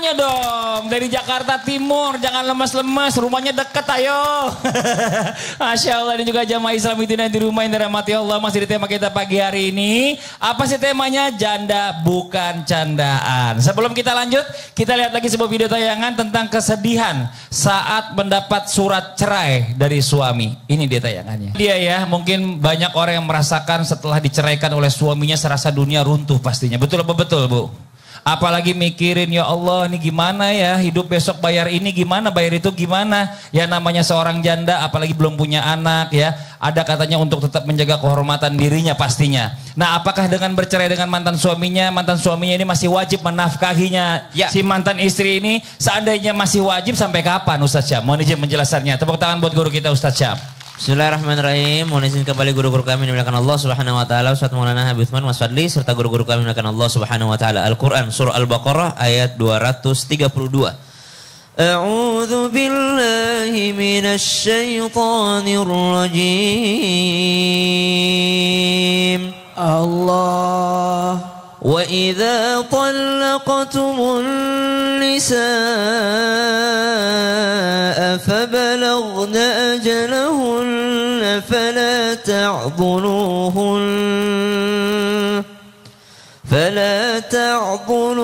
semuanya dong. Dari Jakarta Timur, jangan lemas-lemas, rumahnya dekat ayo. Masya Allah, ini juga jamaah Islam itu di rumah yang dirahmati Allah. Masih di tema kita pagi hari ini. Apa sih temanya? Janda bukan candaan. Sebelum kita lanjut, kita lihat lagi sebuah video tayangan tentang kesedihan saat mendapat surat cerai dari suami. Ini dia tayangannya. Dia ya, mungkin banyak orang yang merasakan setelah diceraikan oleh suaminya serasa dunia runtuh pastinya. Betul apa betul, Bu? Apalagi mikirin, ya Allah ini gimana ya, hidup besok bayar ini gimana, bayar itu gimana. Ya namanya seorang janda, apalagi belum punya anak ya. Ada katanya untuk tetap menjaga kehormatan dirinya pastinya. Nah apakah dengan bercerai dengan mantan suaminya ini masih wajib menafkahinya ya. Si mantan istri ini seandainya masih wajib sampai kapan Ustaz Syam? Mohon izin menjelaskannya. Tepuk tangan buat guru kita Ustaz Syam. Bismillahirrahmanirrahim. Mohon izin kembali guru-guru kami dimuliakan Allah Subhanahu wa taala, Ustaz Maulana Habib Utsman Mas Fadli serta guru-guru kami dimuliakan Allah Subhanahu wa taala. Al-Qur'an surah Al-Baqarah ayat 232. A'udzu billahi minasy syaithanir rajim. Allah وَإِذَا طَلَّقْتُمُ النِّسَاءَ فَبَلَغْنَ أَجَلَهُنَّ فَلَا تَعْضُلُوهُنَّ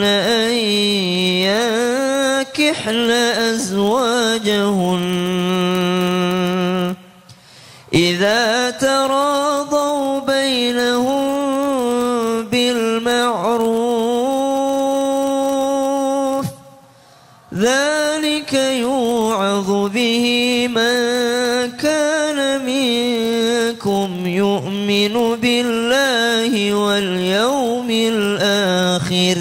أَن يَنكِحْنَ أَزْوَاجَهُنَّ إِذَا تَرَاضَوْا بَيْنَهُم بالمعروف ذلك يوعظ به من كان منكم يؤمن بالله واليوم الآخر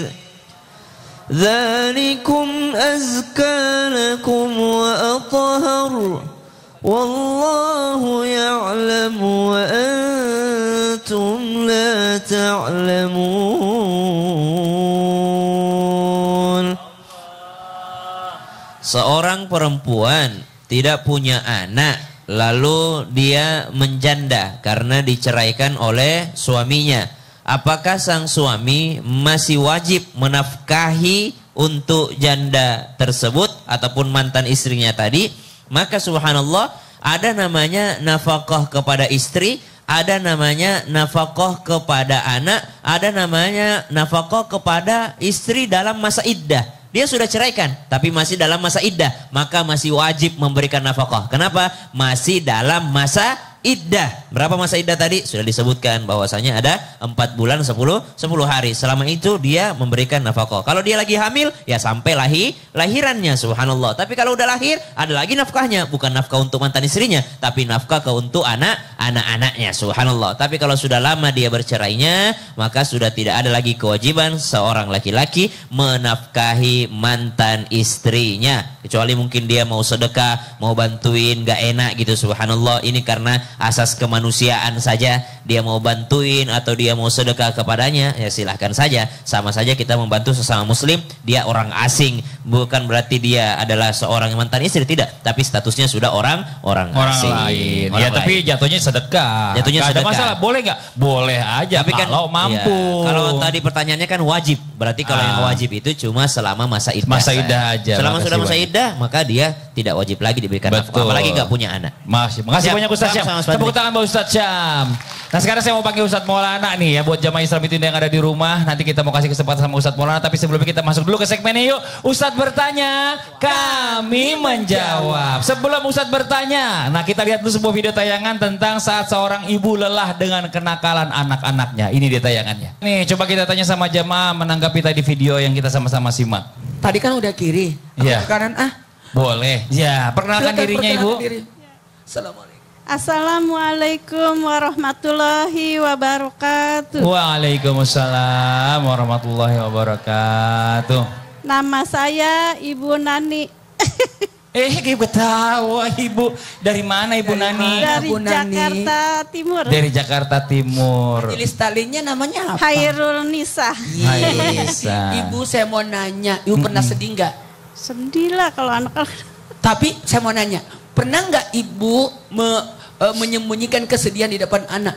ذلكم أزكى لكم وأطهر والله يعلم وأنتم لا تعلمون. Seorang perempuan tidak punya anak lalu dia menjanda karena diceraikan oleh suaminya. Apakah sang suami masih wajib menafkahi untuk janda tersebut ataupun mantan istrinya tadi? Maka subhanallah ada namanya nafkah kepada istri, ada namanya nafkah kepada anak, ada namanya nafkah kepada istri dalam masa iddah. Dia sudah ceraikan tapi masih dalam masa iddah, maka masih wajib memberikan nafkah. Kenapa? Masih dalam masa iddah. Berapa masa iddah tadi? Sudah disebutkan bahwasanya ada 4 bulan 10 hari. Selama itu dia memberikan nafkah. Kalau dia lagi hamil ya sampai lahirannya subhanallah. Tapi kalau udah lahir ada lagi nafkahnya, bukan nafkah untuk mantan istrinya, tapi nafkah untuk anak-anaknya subhanallah. Tapi kalau sudah lama dia bercerainya, maka sudah tidak ada lagi kewajiban seorang laki-laki menafkahi mantan istrinya. Kecuali mungkin dia mau sedekah, mau bantuin, gak enak gitu subhanallah. Ini karena asas kemanusiaan saja, dia mau bantuin atau dia mau sedekah kepadanya, ya silahkan saja. Sama saja kita membantu sesama muslim, dia orang asing, bukan berarti dia adalah seorang mantan istri, tidak, tapi statusnya sudah orang asing lain. Ya tapi jatuhnya sedekah. Jatuhnya sedekah. Ada masalah, boleh nggak? Boleh aja tapi kalau mampu. Ya, kalau tadi pertanyaannya kan wajib, berarti kalau yang wajib itu cuma selama masa iddah. Masa iddah aja. Selama sudah masa iddah, maka dia tidak wajib lagi diberikan nafkah, apalagi nggak punya anak. Makasih banyak Ustaz Syam. Tepuk tangan buat Ustaz Syam. Nah sekarang saya mau panggil Ustaz Maulana nih ya, buat jamaah Islam itu yang ada di rumah. Nanti kita mau kasih kesempatan sama Ustaz Maulana, tapi sebelumnya kita masuk dulu ke segmennya yuk. Ustaz bertanya, kami menjawab. Sebelum Ustaz bertanya, nah kita lihat dulu sebuah video tayangan tentang saat seorang ibu lelah dengan kenakalan anak-anaknya. Ini dia tayangannya. Nih coba kita tanya sama jamaah menanggapi tadi video yang kita sama-sama simak. Tadi kan udah kiri, ya. Kanan Boleh. Ya, perkenalkan dirinya Ibu. Assalamualaikum. Assalamualaikum warahmatullahi wabarakatuh. Waalaikumsalam warahmatullahi wabarakatuh. Nama saya Ibu Nani. Ketawa Ibu. Dari mana Ibu Nani? Dari Jakarta Timur. Dari Jakarta Timur. Majelis talinya namanya apa? Hairul Nisa. Hairul Nisa. Ibu saya mau nanya, Ibu pernah sedih nggak? Sedih lah kalau anak-anak. Tapi saya mau nanya, pernah nggak Ibu menyembunyikan kesedihan di depan anak?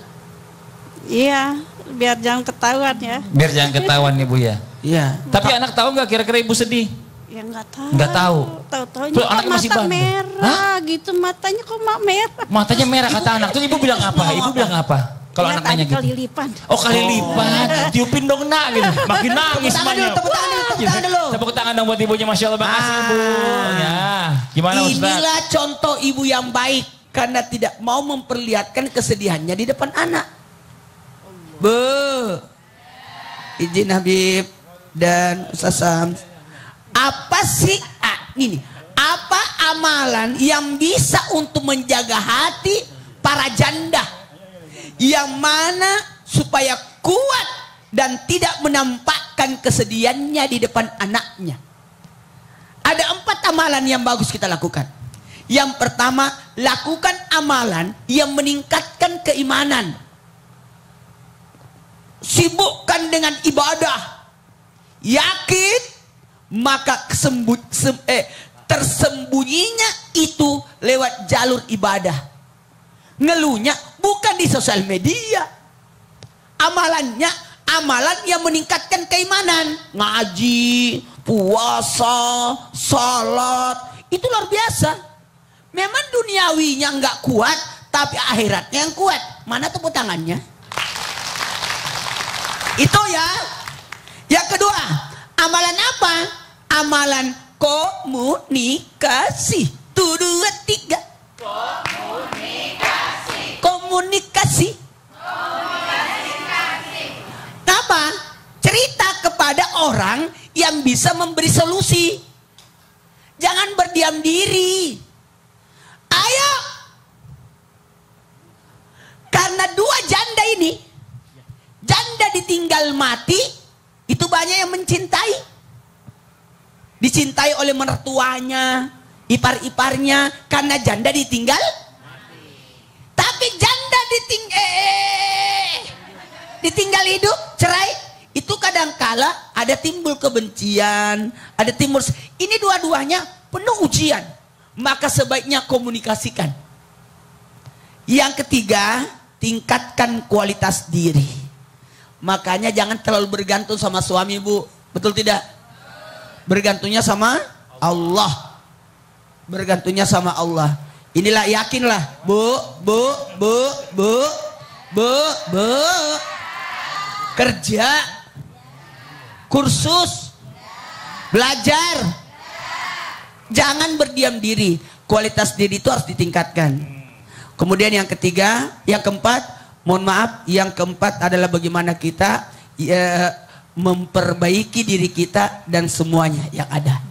Iya, biar jangan ketahuan ya. Biar jangan ketahuan Ibu ya. Iya. Tapi anak tahu nggak kira-kira Ibu sedih? Ya nggak tahu. Nggak tahu. Tahu-tahunya Tuh, kok anaknya masih mata bandel. merah gitu, matanya kok merah. Matanya merah kata anak. Terus Ibu bilang apa? Ibu bilang apa? Kalau Ya, anak nanya tadi gitu. kelilipan. Oh kali lipat, tiupin dong nak gitu. Makin nangis semuanya. Tepuk tangan dulu. Tepuk tangan dong buat ibunya, Masya Allah, makasih Ibu. Ya, gimana Ustaz? Inilah contoh ibu yang baik karena tidak mau memperlihatkan kesedihannya di depan anak. Izin Habib dan Ustaz Sam. Apa sih ini? Apa amalan yang bisa untuk menjaga hati para janda? Yang mana supaya kuat dan tidak menampakkan kesedihannya di depan anaknya. Ada 4 amalan yang bagus kita lakukan. Yang pertama, lakukan amalan yang meningkatkan keimanan. Sibukkan dengan ibadah. Yakin, maka tersembunyinya itu lewat jalur ibadah. Ngeluhnya bukan di sosial media. Amalannya amalan yang meningkatkan keimanan. Ngaji, puasa, salat, itu luar biasa. Memang duniawinya nggak kuat, tapi akhiratnya yang kuat. Mana tepuk tangannya? Itu ya. Yang kedua, amalan apa? Amalan komunikasi. 1, 2, 3. Komunikasi. Apa? Cerita kepada orang yang bisa memberi solusi. Jangan berdiam diri. Ayo. Karena 2 janda ini, janda ditinggal mati, itu banyak yang mencintai. Dicintai oleh mertuanya, ipar-iparnya, karena janda ditinggal. Tapi janda ditinggal hidup, cerai, itu kadangkala ada timbul kebencian, ada timbul. Ini dua-duanya penuh ujian. Maka sebaiknya komunikasikan. Yang ketiga, tingkatkan kualitas diri. Makanya jangan terlalu bergantung sama suami, Bu. Betul tidak? Bergantungnya sama Allah. Bergantungnya sama Allah. Inilah yakinlah, Bu. Kerja, kursus, belajar. Jangan berdiam diri. Kualitas diri itu harus ditingkatkan. Kemudian yang ketiga, yang keempat, mohon maaf, yang keempat adalah bagaimana kita memperbaiki diri kita dan semuanya yang ada.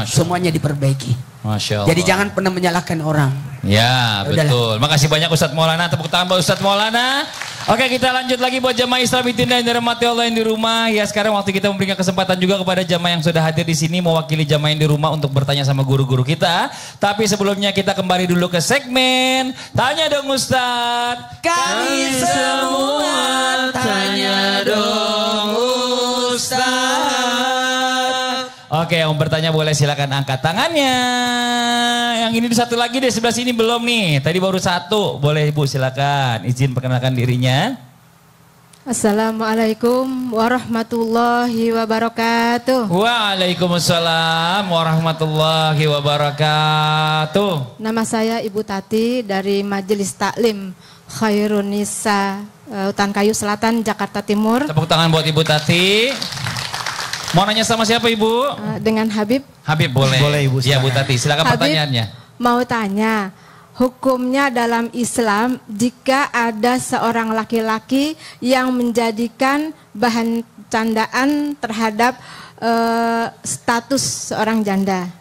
Semuanya diperbaiki. Masya Allah. Jadi jangan pernah menyalahkan orang. Ya, betul. Makasih banyak Ustadz Maulana. Tepuk tangan buat Ustadz Maulana. Oke, kita lanjut lagi buat jamaah Islam yang dirahmati Allah yang di rumah. Ya, sekarang waktu kita memberikan kesempatan juga kepada jamaah yang sudah hadir di sini mewakili jamaah yang di rumah untuk bertanya sama guru-guru kita. Tapi sebelumnya kita kembali dulu ke segmen Tanya Dong Ustadz. Kami semua tanya dong Ustadz. Oke, yang bertanya boleh silakan angkat tangannya. Yang ini satu lagi deh, sebelah sini belum nih. Tadi baru satu. Boleh Ibu silakan. Izin perkenalkan dirinya. Assalamualaikum warahmatullahi wabarakatuh. Waalaikumsalam warahmatullahi wabarakatuh. Nama saya Ibu Tati dari Majelis Taklim Khairun Nisa, Hutan Kayu Selatan, Jakarta Timur. Tepuk tangan buat Ibu Tati. Mau nanya sama siapa Ibu? Dengan Habib. Habib boleh. Boleh, Ibu, Ya Bu silakan. Tati, silakan Habib, pertanyaannya. mau tanya, hukumnya dalam Islam jika ada seorang laki-laki yang menjadikan bahan candaan terhadap status seorang janda.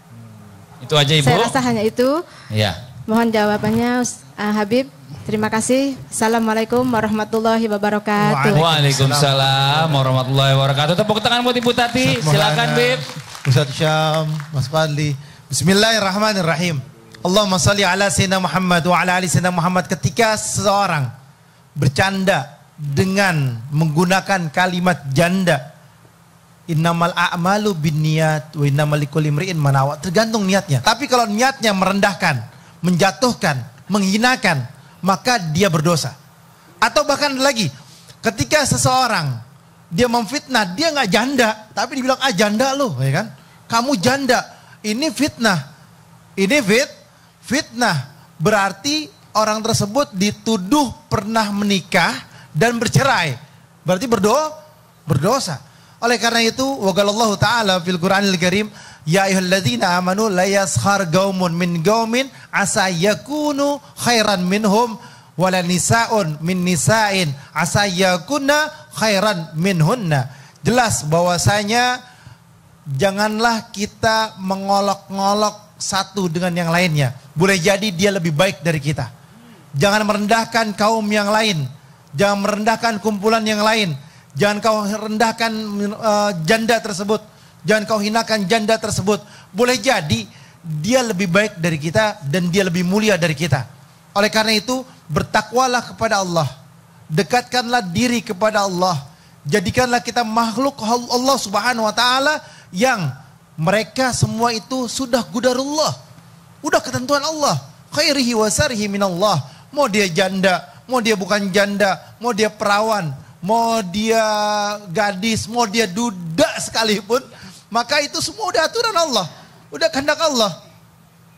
Itu aja Ibu. Saya rasa hanya itu. Ya. Mohon jawabannya Habib. Terima kasih. Assalamualaikum warahmatullahi wabarakatuh. Waalaikumsalam warahmatullahi wabarakatuh. Tepuk tangan buat Ibu Tati. Silakan Bib. Ustaz Syam, Mas Fadli. Bismillahirrahmanirrahim. Allahumma salli ala Sayyidina Muhammad wa ala ali Sayyidina Muhammad. Ketika seseorang bercanda dengan menggunakan kalimat janda, innamal a'malu binniyat wa innamal likulli imri'in ma nawa. Tergantung niatnya. Tapi kalau niatnya merendahkan, menjatuhkan, menghinakan, maka dia berdosa. Atau bahkan lagi, Ketika seseorang dia memfitnah, dia nggak janda, tapi dibilang janda lo, ya kan? Kamu janda, ini fitnah, ini fitnah. Berarti orang tersebut dituduh pernah menikah dan bercerai, berarti berdosa. Oleh karena itu, waqalallahu ta'ala fil Qur'anil Karim, ya ayyuhalladzina amanu la yaskhar qaumun min qaumin asa yakunu khairan minhum wala nisa'un min nisa'in asa yakunna khairan minhunna. Jelas bahwasanya janganlah kita mengolok-ngolok satu dengan yang lainnya. Boleh jadi dia lebih baik dari kita. Jangan merendahkan kaum yang lain. Jangan merendahkan kumpulan yang lain. Jangan kau rendahkan janda tersebut. Jangan kau hinakan janda tersebut. Boleh jadi dia lebih baik dari kita dan dia lebih mulia dari kita. Oleh karena itu, bertakwalah kepada Allah. Dekatkanlah diri kepada Allah. Jadikanlah kita makhluk Allah Subhanahu wa taala yang mereka semua itu sudah qadarullah. Udah ketentuan Allah. Khairihi wa sarihi minallah. Mau dia janda, mau dia bukan janda, mau dia perawan, mau dia gadis, mau dia duda sekalipun, maka itu semua udah aturan Allah, udah kehendak Allah.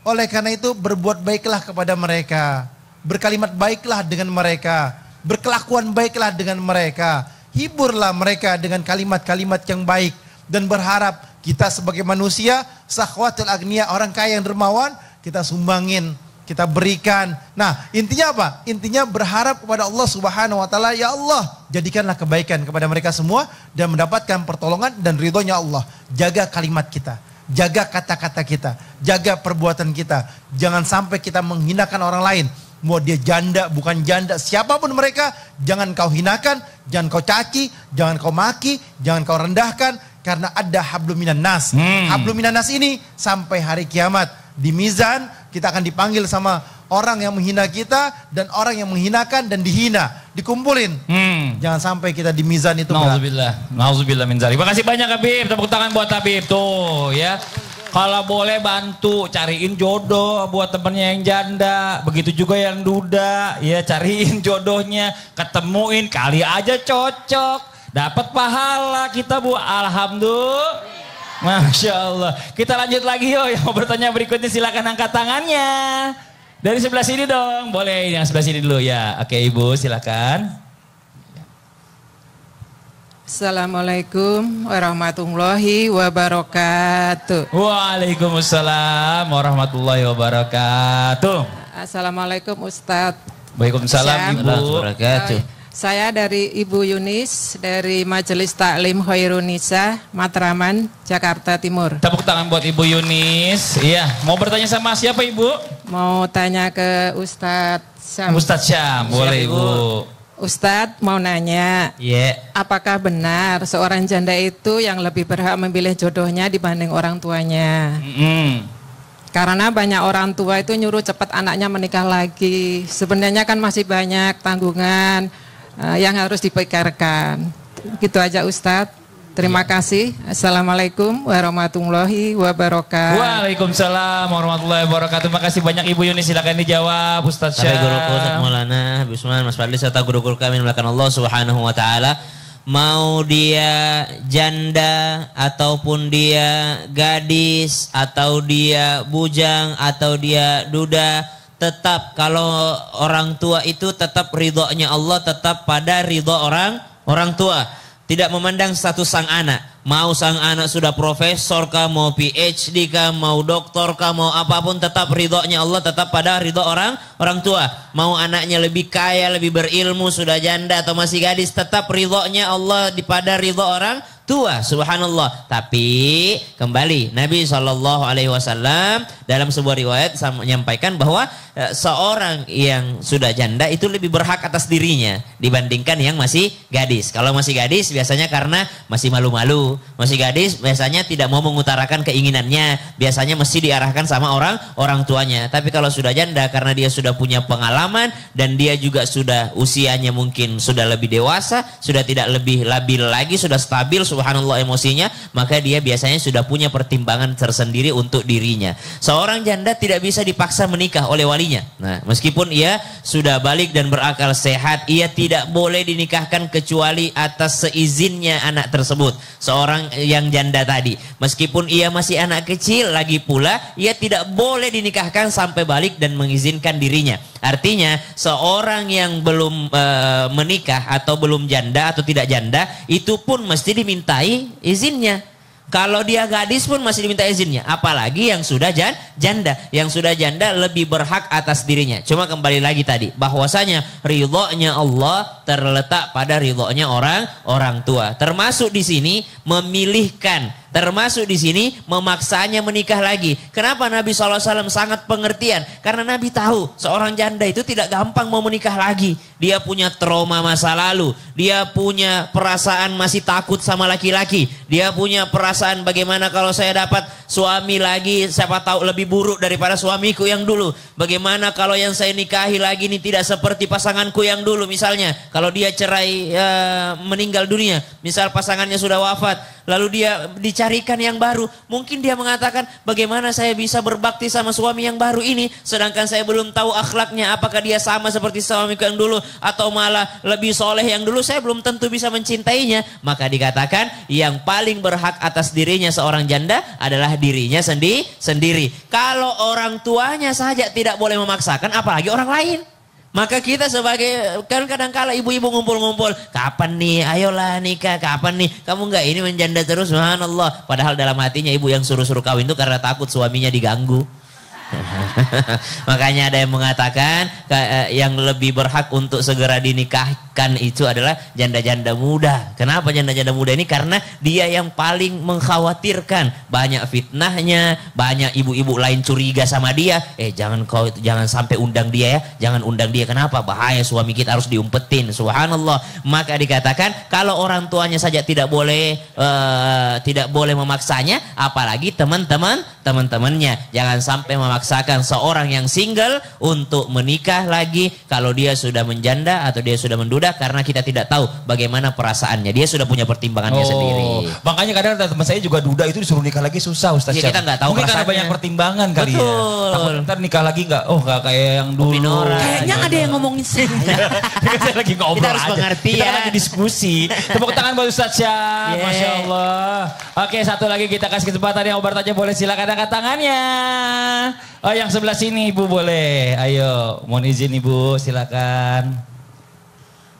Oleh karena itu berbuat baiklah kepada mereka, berkalimat baiklah dengan mereka, berkelakuan baiklah dengan mereka, hiburlah mereka dengan kalimat-kalimat yang baik, dan berharap kita sebagai manusia, sakhwatul agniya, orang kaya yang dermawan, kita sumbangin, kita berikan. Nah, intinya apa? Intinya berharap kepada Allah Subhanahu wa taala, ya Allah, jadikanlah kebaikan kepada mereka semua dan mendapatkan pertolongan dan ridhonya Allah. Jaga kalimat kita, jaga kata-kata kita, jaga perbuatan kita. Jangan sampai kita menghinakan orang lain. Mau dia janda, bukan janda, siapapun mereka, jangan kau hinakan, jangan kau caci, jangan kau maki, jangan kau rendahkan, karena ada hablum minan nas. Hablum minan nas ini sampai hari kiamat di mizan kita akan dipanggil sama orang yang menghina kita dan orang yang menghinakan dan dihina, dikumpulin. Jangan sampai kita di mizan itu. Nauzubillah min dzalik. Makasih banyak Habib, tepuk tangan buat Habib tuh ya. Kalau boleh bantu cariin jodoh buat temennya yang janda, begitu juga yang duda, ya cariin jodohnya, ketemuin kali aja cocok, dapat pahala kita Bu. Alhamdulillah. Masya Allah. Kita lanjut lagi yuk. Yang mau bertanya berikutnya silakan angkat tangannya. Dari sebelah sini dong. Boleh yang sebelah sini dulu ya. Oke Ibu silakan. Assalamualaikum warahmatullahi wabarakatuh. Waalaikumsalam warahmatullahi wabarakatuh. Assalamualaikum Ustadz. Waalaikumsalam Ibu. Saya dari Ibu Yunis dari Majelis Taklim Khairunisa Matraman, Jakarta Timur. Tepuk tangan buat Ibu Yunis. Iya, mau bertanya sama siapa Ibu? Mau tanya ke Ustadz Syam. Ustadz Syam, boleh Ibu. Ustadz mau nanya, apakah benar seorang janda itu yang lebih berhak memilih jodohnya dibanding orang tuanya? Karena banyak orang tua itu nyuruh cepat anaknya menikah lagi. Sebenarnya kan masih banyak tanggungan yang harus dipikirkan. Gitu aja Ustadz. Terima kasih. Assalamualaikum warahmatullahi wabarakatuh. Waalaikumsalam warahmatullahi wabarakatuh. Terima kasih banyak Ibu Yunis. Silakan dijawab Ustadz Syam. Guruku Ustadz Maulana, Bismillah, Mas Fadli serta guru-guru kami melakukan Allah Subhanahu wa taala. Mau dia janda ataupun dia gadis atau dia bujang atau dia duda, tetap kalau orang tua itu tetap ridhonya Allah, tetap pada ridho orang tua. Tidak memandang status sang anak. Mau sang anak sudah profesor kah, mau PhD kah, mau doktor kah, mau apapun, tetap ridhonya Allah, tetap pada ridho orang tua. Mau anaknya lebih kaya, lebih berilmu, sudah janda atau masih gadis, tetap ridhonya Allah pada ridho orang tua. Subhanallah. Tapi kembali Nabi SAW dalam sebuah riwayat menyampaikan bahwa seorang yang sudah janda itu lebih berhak atas dirinya dibandingkan yang masih gadis. Kalau masih gadis biasanya karena masih malu-malu, masih gadis biasanya tidak mau mengutarakan keinginannya, biasanya mesti diarahkan sama orang tuanya. Tapi kalau sudah janda karena dia sudah punya pengalaman dan dia juga sudah usianya mungkin sudah lebih dewasa, sudah tidak lebih labil lagi, sudah stabil, subhanallah emosinya, maka dia biasanya sudah punya pertimbangan tersendiri untuk dirinya. Seorang janda tidak bisa dipaksa menikah oleh walinya. Nah, meskipun ia sudah balik dan berakal sehat, ia tidak boleh dinikahkan kecuali atas seizinnya anak tersebut. Seorang yang janda tadi, meskipun ia masih anak kecil, lagi pula ia tidak boleh dinikahkan sampai balik dan mengizinkan dirinya. Artinya seorang yang belum menikah atau belum janda atau tidak janda, itu pun mesti dimintai izinnya. Kalau dia gadis pun masih diminta izinnya, apalagi yang sudah janda. Yang sudah janda lebih berhak atas dirinya. Cuma kembali lagi tadi, bahwasanya ridhonya Allah terletak pada ridhonya orang tua. Termasuk di sini memilihkan, termasuk di sini memaksanya menikah lagi. Kenapa Nabi SAW sangat pengertian? Karena Nabi tahu seorang janda itu tidak gampang mau menikah lagi. Dia punya trauma masa lalu, dia punya perasaan masih takut sama laki-laki, dia punya perasaan bagaimana kalau saya dapat suami lagi, siapa tahu lebih buruk daripada suamiku yang dulu. Bagaimana kalau yang saya nikahi lagi ini tidak seperti pasanganku yang dulu. Misalnya kalau dia cerai, meninggal dunia, misal pasangannya sudah wafat, lalu dia dicarikan yang baru, mungkin dia mengatakan, bagaimana saya bisa berbakti sama suami yang baru ini, sedangkan saya belum tahu akhlaknya, apakah dia sama seperti suamiku yang dulu atau malah lebih soleh yang dulu, saya belum tentu bisa mencintainya. Maka dikatakan yang paling berhak atas dirinya seorang janda adalah dirinya sendiri. Kalau orang tuanya saja tidak boleh memaksakan, apalagi orang lain. Maka kita sebagai, kan kadang-kala ibu-ibu ngumpul-ngumpul, kapan nih, ayolah nikah, kapan nih, kamu enggak ini menjanda terus, subhanallah. Padahal dalam hatinya ibu yang suruh-suruh kawin itu karena takut suaminya diganggu. Makanya ada yang mengatakan yang lebih berhak untuk segera dinikahkan itu adalah janda-janda muda. Kenapa janda-janda muda ini? Karena dia yang paling mengkhawatirkan, banyak fitnahnya, banyak ibu-ibu lain curiga sama dia. Jangan sampai undang dia ya, jangan undang dia. Kenapa? Bahaya, suami kita harus diumpetin. Subhanallah. Maka dikatakan kalau orang tuanya saja tidak boleh memaksanya, apalagi teman-temannya. Jangan sampai memaksakan seorang yang single untuk menikah lagi kalau dia sudah menjanda atau dia sudah menduda, karena kita tidak tahu bagaimana perasaannya. Dia sudah punya pertimbangannya sendiri. Makanya kadang teman saya juga duda itu disuruh nikah lagi susah, Ustaz. Ya, kita nggak tahu. Mungkin karena banyak pertimbangan kali. Betul. Ya. Takut ntar nikah lagi nggak kayak yang dulu. Kayaknya ada yang ngomongin saya. Saya lagi ngobrol kita harus aja. mengerti kita ya. lagi diskusi. Tepuk tangan buat Ustaz Syah. Yeah. Masya Allah. Oke, satu lagi kita kasih kesempatan yang bertanya, boleh silakan angkat tangannya. Oh, yang sebelah sini Ibu boleh. Ayo, mohon izin Ibu, silakan.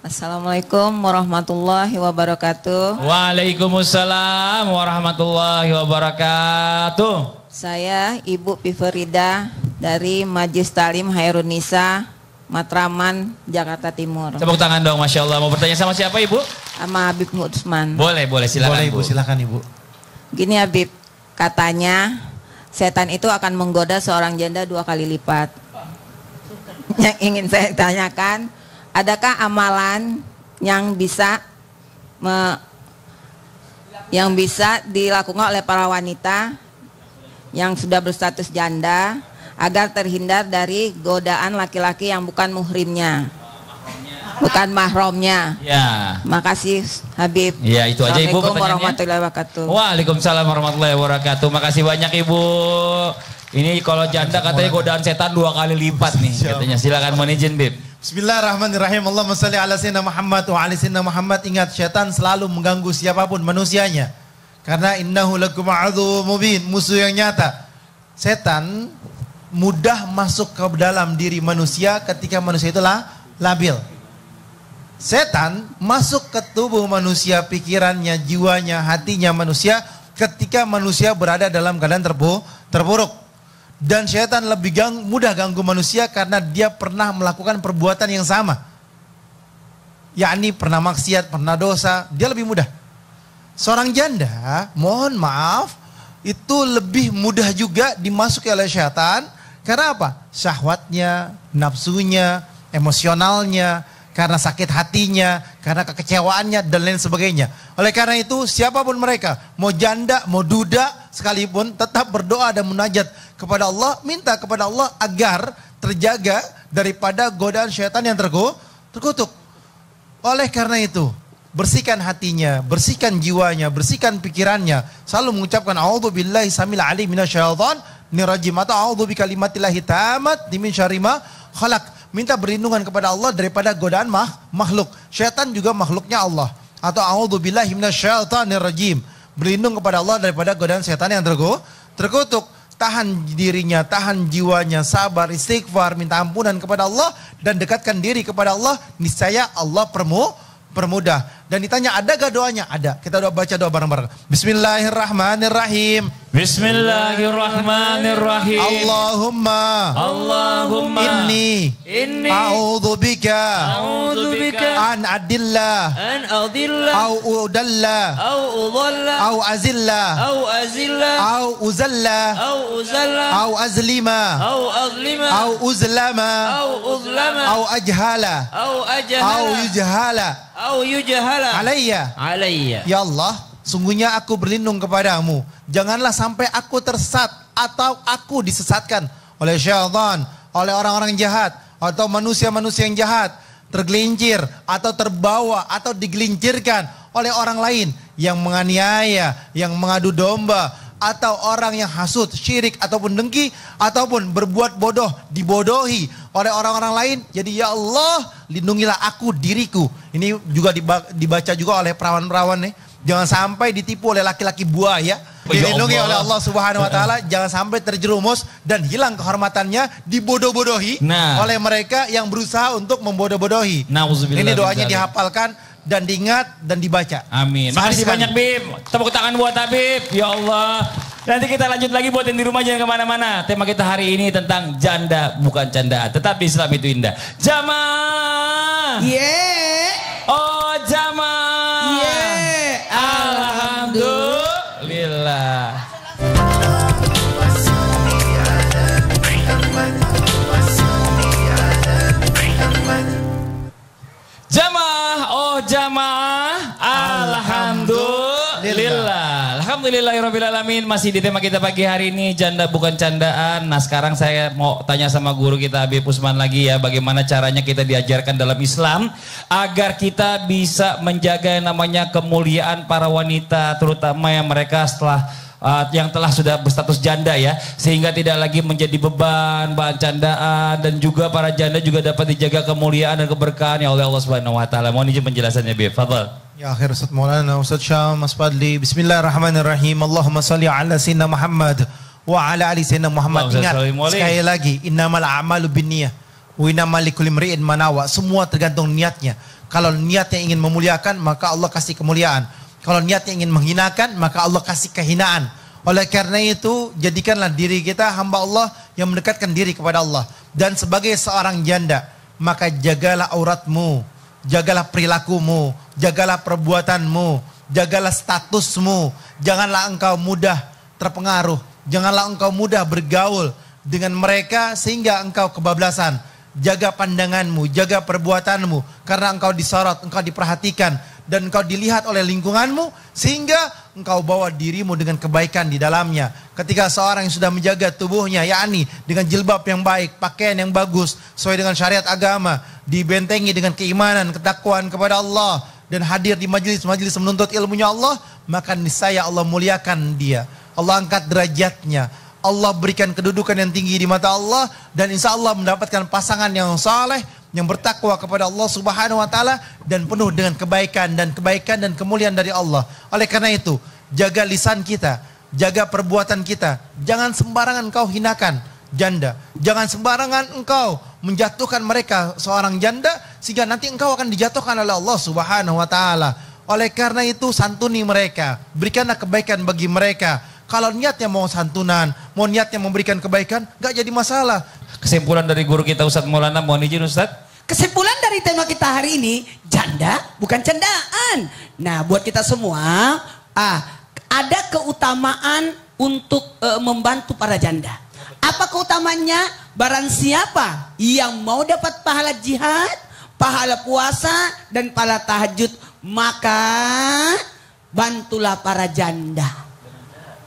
Assalamualaikum warahmatullahi wabarakatuh. Waalaikumsalam warahmatullahi wabarakatuh. Saya Ibu Piverida dari Majelis Ta'lim Khairunisa, Matraman, Jakarta Timur. Tepuk tangan dong, Masya Allah. Mau bertanya sama siapa Ibu? Sama Habib Mutsman. Boleh silakan. Boleh Ibu, silakan Ibu. Gini Habib, katanya setan itu akan menggoda seorang janda 2 kali lipat. Yang ingin saya tanyakan, adakah amalan yang bisa dilakukan oleh para wanita yang sudah berstatus janda agar terhindar dari godaan laki-laki yang bukan muhrimnya, bukan mahramnya? Ya. Makasih Habib. Ya, itu aja Ibu Assalamualaikum pertanyaannya. warahmatullahi wabarakatuh. Waalaikumsalam warahmatullahi wabarakatuh. Makasih banyak Ibu. Ini kalau janda katanya godaan setan 2 kali lipat nih katanya. Silakan mohon izin Bib. Bismillahirrahmanirrahim. Allahumma salli ala sayyidina Muhammad wa ala sayyidina Muhammad. Ingat, setan selalu mengganggu siapapun manusianya. Karena innahu lakum a'udzu mubin, musuh yang nyata. Setan mudah masuk ke dalam diri manusia ketika manusia itu labil. Setan masuk ke tubuh manusia, pikirannya, jiwanya, hatinya manusia ketika manusia berada dalam keadaan terburuk. Dan setan lebih mudah ganggu manusia karena dia pernah melakukan perbuatan yang sama. Yakni pernah maksiat, pernah dosa, dia lebih mudah. Seorang janda, mohon maaf, itu lebih mudah juga dimasuki oleh setan. Karena apa? Syahwatnya, nafsunya, emosionalnya, karena sakit hatinya, karena kekecewaannya, dan lain sebagainya. Oleh karena itu, siapapun mereka, mau janda, mau duda, sekalipun tetap berdoa dan munajat kepada Allah, minta kepada Allah agar terjaga daripada godaan syaitan yang terkutuk. Oleh karena itu, bersihkan hatinya, bersihkan jiwanya, bersihkan pikirannya. Selalu mengucapkan a'udzubillahi samil alim minasyaitonir rajim atau a'udzu bikalimatillahi tammat min syarri ma khalaq. Minta perlindungan kepada Allah daripada godaan makhluk. Syaitan juga makhluknya Allah. Atau a'udzubillahi minasyaitonir rajim. Berlindung kepada Allah daripada godaan setan yang terkutuk. Tahan dirinya, tahan jiwanya, sabar, istighfar, minta ampunan kepada Allah dan dekatkan diri kepada Allah. Niscaya Allah permudah. Dan ditanya ada gak doanya? Ada. Kita baca doa bareng-bareng. Bismillahirrahmanirrahim. Bismillahirrahmanirrahim. Allahumma inni a'udzubika an adilla au udalla au azilla au uzalla au azlima au uzlama au ajhala au yujhala alayya. Ya Allah, sungguhnya aku berlindung kepadamu. Janganlah sampai aku tersesat atau aku disesatkan oleh syaitan, oleh orang-orang jahat atau manusia-manusia yang jahat, tergelincir atau terbawa atau digelincirkan oleh orang lain yang menganiaya, yang mengadu domba, atau orang yang hasut, syirik ataupun dengki ataupun berbuat bodoh, dibodohi oleh orang-orang lain. Jadi ya Allah, lindungilah aku, diriku. Ini juga dibaca juga oleh perawan-perawan nih. Jangan sampai ditipu oleh laki-laki buaya. Dilindungi oleh Allah Subhanahu wa taala, jangan sampai terjerumus dan hilang kehormatannya, dibodoh-bodohi oleh mereka yang berusaha untuk membodoh-bodohi. Ini doanya dihafalkan dan diingat dan dibaca. Amin. Makasih banyak Bib. Tepuk tangan buat Habib. Ya Allah. Nanti kita lanjut lagi buat yang di rumah, jangan kemana-mana. Tema kita hari ini tentang janda bukan candaan. Tetap di Islam itu indah. Jamaah. Oh jamaah. Alhamdulillah. Jamaah, oh jamaah, alhamdulillah. Alhamdulillahirrahmanirrahim. Masih di tema kita pagi hari ini, janda bukan candaan. Nah sekarang saya mau tanya sama guru kita Habib Usman lagi ya, bagaimana caranya kita diajarkan dalam Islam agar kita bisa menjaga yang namanya kemuliaan para wanita, terutama yang mereka yang telah sudah berstatus janda ya, sehingga tidak lagi menjadi beban, bahan candaan, dan juga para janda juga dapat dijaga kemuliaan dan keberkahan ya oleh Allah Subhanahu wa taala. Mohon izin penjelasannya Bib. Fadhal. Ya akhir Ustaz Maulana, Ustaz Syam, Mas Fadli. Bismillahirrahmanirrahim. Allahumma salli ala sayyidina Muhammad wa ala ali sayyidina Muhammad. Ingat sekali lagi, innamal a'malu binniyah wa innamal likulli imri'in ma nawa. Semua tergantung niatnya. Kalau niatnya ingin memuliakan, maka Allah kasih kemuliaan. Kalau niatnya ingin menghinakan, maka Allah kasih kehinaan. Oleh karena itu, jadikanlah diri kita hamba Allah yang mendekatkan diri kepada Allah. Dan sebagai seorang janda, maka jagalah auratmu, jagalah perilakumu, jagalah perbuatanmu, jagalah statusmu. Janganlah engkau mudah terpengaruh, janganlah engkau mudah bergaul dengan mereka sehingga engkau kebablasan. Jaga pandanganmu, jaga perbuatanmu, karena engkau disorot, engkau diperhatikan, dan engkau dilihat oleh lingkunganmu, sehingga engkau bawa dirimu dengan kebaikan di dalamnya. Ketika seorang yang sudah menjaga tubuhnya, yakni dengan jilbab yang baik, pakaian yang bagus, sesuai dengan syariat agama, dibentengi dengan keimanan, ketakwaan kepada Allah, dan hadir di majelis-majelis menuntut ilmunya Allah, maka niscaya Allah muliakan dia. Allah angkat derajatnya. Allah berikan kedudukan yang tinggi di mata Allah, dan insya Allah mendapatkan pasangan yang saleh, yang bertakwa kepada Allah Subhanahu wa taala, dan penuh dengan kebaikan dan kemuliaan dari Allah. Oleh karena itu, jaga lisan kita, jaga perbuatan kita. Jangan sembarangan engkau hinakan janda. Jangan sembarangan engkau menjatuhkan mereka seorang janda, sehingga nanti engkau akan dijatuhkan oleh Allah Subhanahu wa taala. Oleh karena itu, santuni mereka, berikanlah kebaikan bagi mereka. Kalau niatnya mau santunan, mau niatnya memberikan kebaikan, gak jadi masalah. Kesimpulan dari guru kita Ustadz Maulana, mohon izin Ustadz. Kesimpulan dari tema kita hari ini, janda bukan candaan. Nah buat kita semua, ada keutamaan untuk membantu para janda. Apa keutamanya? Barang siapa yang mau dapat pahala jihad, pahala puasa, dan pahala tahajud, maka bantulah para janda.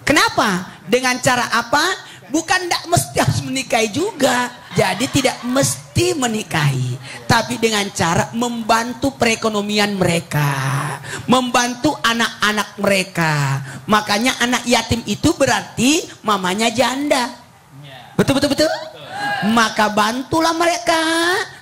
Kenapa? Dengan cara apa? Bukan tidak mesti harus menikahi juga. Jadi tidak mesti menikahi. Tapi dengan cara membantu perekonomian mereka. membantu anak-anak mereka. Makanya anak yatim itu berarti mamanya janda. Betul. Maka bantulah mereka,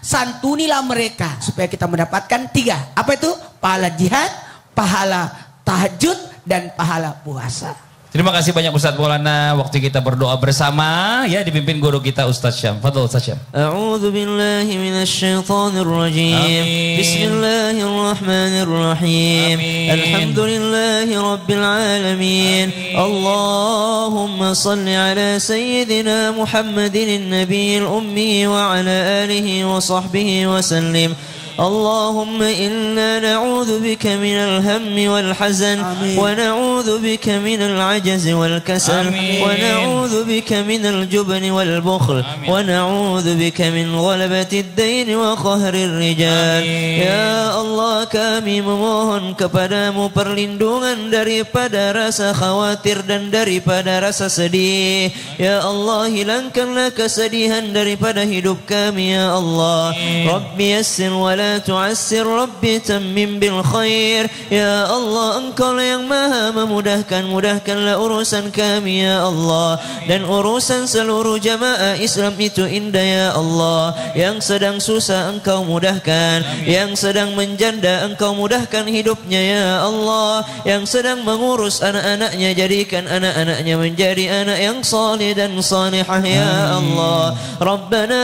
santunilah mereka supaya kita mendapatkan 3. Apa itu? Pahala jihad, pahala tahajud, dan pahala puasa. Terima kasih banyak Ustadz Maulana. Waktu kita berdoa bersama ya dipimpin guru kita Ustadz Syam. Fadhol Ustadz Syam. A'udzu billahi minasyaitonir rajim. Bismillahirrahmanirrahim. Alhamdulillahi rabbil alamin. Allahumma salli ala sayyidina Muhammadin nabiyil ummi wa ala alihi wa sahbihi wa sallim. اللهم إنا نعوذ بك من الهم والحزن ونعوذ بك من العجز والكسل ونعوذ بك من الجبن والبخل ونعوذ بك من غلبة الدين وقهر الرجال. Ya Allah, kami memohon kepadamu perlindungan daripada rasa khawatir dan daripada rasa sedih. Ya Allah, hilangkanlah kesedihan daripada hidup kami ya Allah. Rabbi yassir wa la tu'assir, Rabbi tammim bil khair. Ya Allah, Engkau yang maha memudahkan, mudahkanlah urusan kami ya Allah, dan urusan seluruh jamaah Islam itu indah ya Allah. Yang sedang susah Engkau mudahkan, yang sedang menjanda Engkau mudahkan hidupnya ya Allah, yang sedang mengurus anak-anaknya jadikan anak-anaknya menjadi anak yang salih dan salihah ya Allah. Rabbana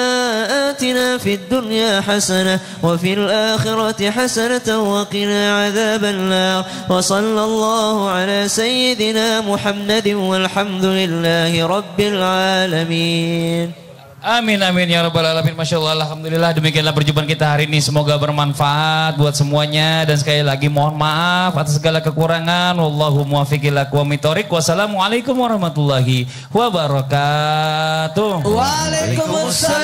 atina fid dunya hasanah wa fil الآخرة حسنة وقنا عذاب النار وصلى الله على سيدنا محمد والحمد لله رب العالمين. Amin amin ya rabbal alamin. Masya Allah, alhamdulillah. Demikianlah perjumpaan kita hari ini, semoga bermanfaat buat semuanya, dan sekali lagi mohon maaf atas segala kekurangan. Wallahu muwaffiq ila aqwamit thoriq. Wassalamualaikum warahmatullahi wabarakatuh. Waalaikumsalam.